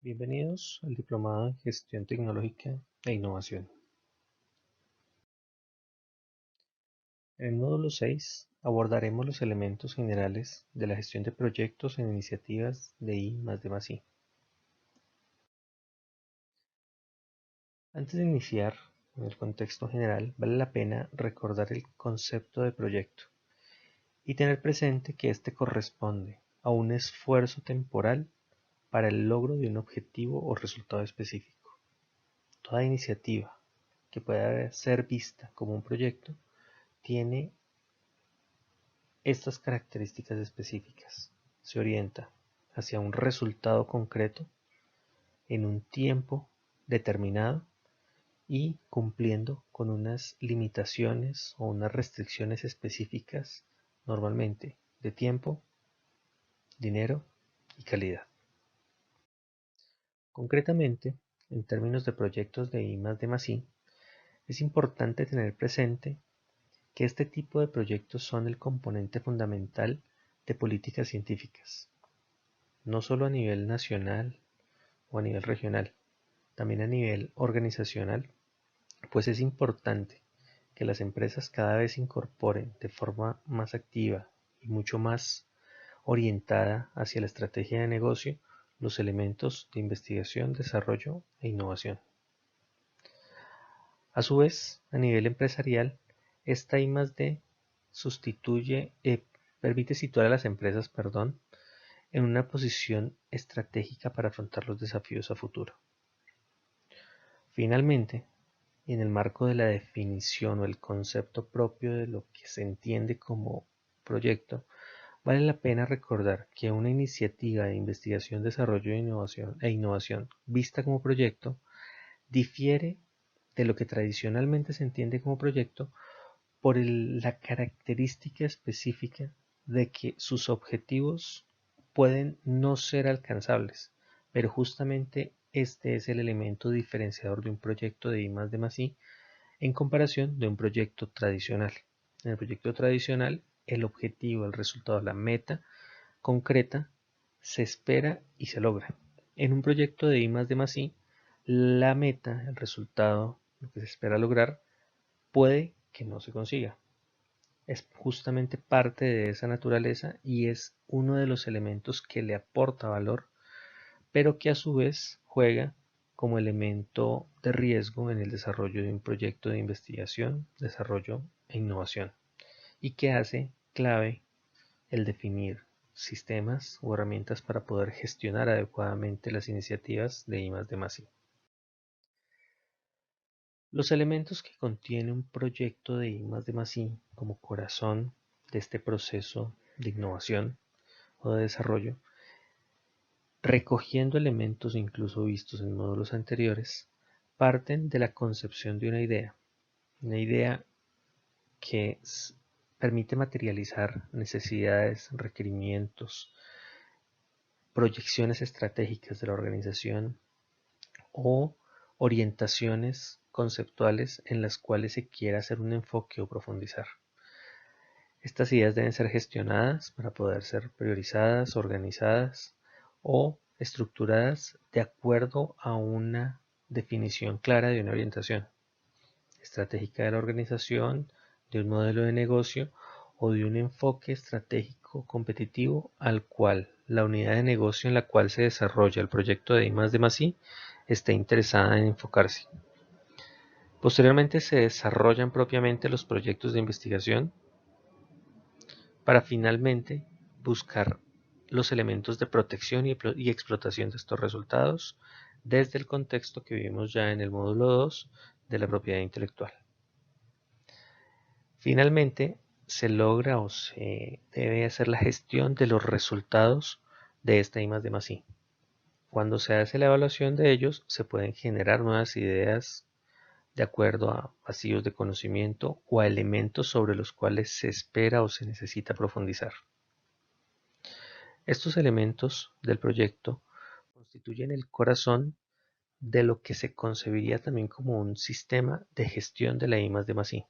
Bienvenidos al Diplomado en Gestión Tecnológica e Innovación. En el módulo 6 abordaremos los elementos generales de la gestión de proyectos en iniciativas de I+D+I. Antes de iniciar en el contexto general, vale la pena recordar el concepto de proyecto y tener presente que este corresponde a un esfuerzo temporal para el logro de un objetivo o resultado específico. Toda iniciativa que pueda ser vista como un proyecto tiene estas características específicas. Se orienta hacia un resultado concreto en un tiempo determinado y cumpliendo con unas limitaciones o unas restricciones específicas, normalmente de tiempo, dinero y calidad. Concretamente, en términos de proyectos de I+D+I, es importante tener presente que este tipo de proyectos son el componente fundamental de políticas científicas, no solo a nivel nacional o a nivel regional, también a nivel organizacional, pues es importante que las empresas cada vez incorporen de forma más activa y mucho más orientada hacia la estrategia de negocio los elementos de investigación, desarrollo e innovación. A su vez, a nivel empresarial, esta I+D permite situar a las empresas, en una posición estratégica para afrontar los desafíos a futuro. Finalmente, en el marco de la definición o el concepto propio de lo que se entiende como proyecto, vale la pena recordar que una iniciativa de investigación, desarrollo e innovación vista como proyecto difiere de lo que tradicionalmente se entiende como proyecto por la característica específica de que sus objetivos pueden no ser alcanzables, pero justamente este es el elemento diferenciador de un proyecto de I+D+I en comparación de un proyecto tradicional. En el proyecto tradicional, el objetivo, el resultado, la meta concreta se espera y se logra. En un proyecto de I+D+I, la meta, el resultado, lo que se espera lograr, puede que no se consiga. Es justamente parte de esa naturaleza y es uno de los elementos que le aporta valor, pero que a su vez juega como elemento de riesgo en el desarrollo de un proyecto de investigación, desarrollo e innovación, y que hace clave el definir sistemas o herramientas para poder gestionar adecuadamente las iniciativas de I+D+I. Los elementos que contiene un proyecto de I+D+I como corazón de este proceso de innovación o de desarrollo, recogiendo elementos incluso vistos en módulos anteriores, parten de la concepción de una idea que permite materializar necesidades, requerimientos, proyecciones estratégicas de la organización o orientaciones conceptuales en las cuales se quiera hacer un enfoque o profundizar. Estas ideas deben ser gestionadas para poder ser priorizadas, organizadas o estructuradas de acuerdo a una definición clara de una orientación estratégica de la organización, de un modelo de negocio o de un enfoque estratégico competitivo al cual la unidad de negocio en la cual se desarrolla el proyecto de I+D+I esté interesada en enfocarse. Posteriormente se desarrollan propiamente los proyectos de investigación para finalmente buscar los elementos de protección y explotación de estos resultados desde el contexto que vimos ya en el módulo 2 de la propiedad intelectual. Finalmente, se logra o se debe hacer la gestión de los resultados de esta I+D+I. Cuando se hace la evaluación de ellos, se pueden generar nuevas ideas de acuerdo a vacíos de conocimiento o a elementos sobre los cuales se espera o se necesita profundizar. Estos elementos del proyecto constituyen el corazón de lo que se concebiría también como un sistema de gestión de la I+D+I.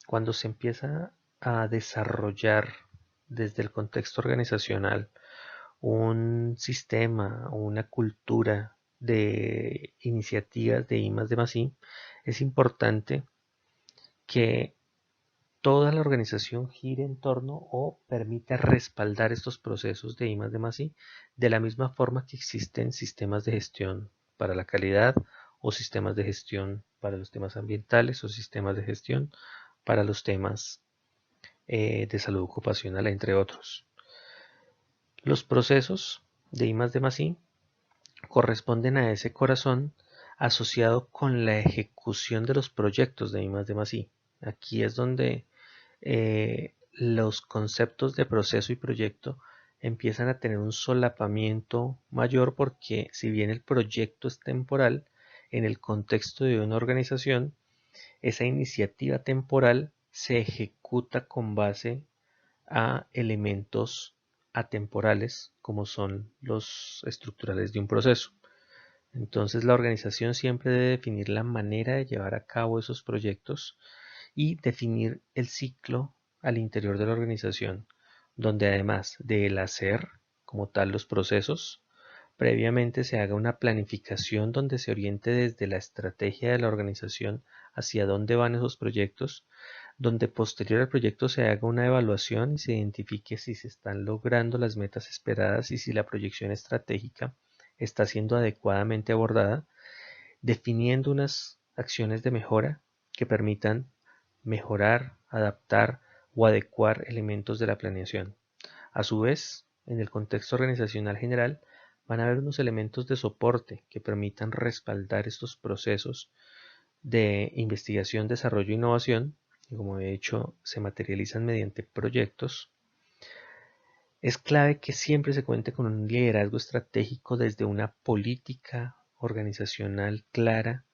Cuando se empieza a desarrollar desde el contexto organizacional un sistema o una cultura de iniciativas de I+D+I, es importante que toda la organización gire en torno o permita respaldar estos procesos de I+D+I de la misma forma que existen sistemas de gestión para la calidad o sistemas de gestión para los temas ambientales o sistemas de gestión para los temas de salud ocupacional, entre otros. Los procesos de I+D+I corresponden a ese corazón asociado con la ejecución de los proyectos de I+D+I. Aquí es donde los conceptos de proceso y proyecto empiezan a tener un solapamiento mayor porque si bien el proyecto es temporal, en el contexto de una organización, esa iniciativa temporal se ejecuta con base a elementos atemporales como son los estructurales de un proceso. Entonces la organización siempre debe definir la manera de llevar a cabo esos proyectos y definir el ciclo al interior de la organización, donde además del hacer como tal los procesos, previamente se haga una planificación donde se oriente desde la estrategia de la organización hacia dónde van esos proyectos, donde posterior al proyecto se haga una evaluación y se identifique si se están logrando las metas esperadas y si la proyección estratégica está siendo adecuadamente abordada, definiendo unas acciones de mejora que permitan mejorar, adaptar o adecuar elementos de la planeación. A su vez, en el contexto organizacional general, van a haber unos elementos de soporte que permitan respaldar estos procesos de investigación, desarrollo e innovación, que como he dicho se materializan mediante proyectos. Es clave que siempre se cuente con un liderazgo estratégico desde una política organizacional clara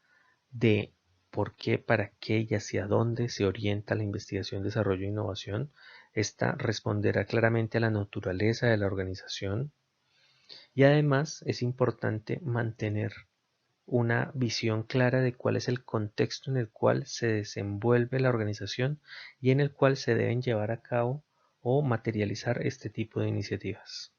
de por qué, para qué y hacia dónde se orienta la investigación, desarrollo e innovación. Esta responderá claramente a la naturaleza de la organización y además es importante mantener una visión clara de cuál es el contexto en el cual se desenvuelve la organización y en el cual se deben llevar a cabo o materializar este tipo de iniciativas.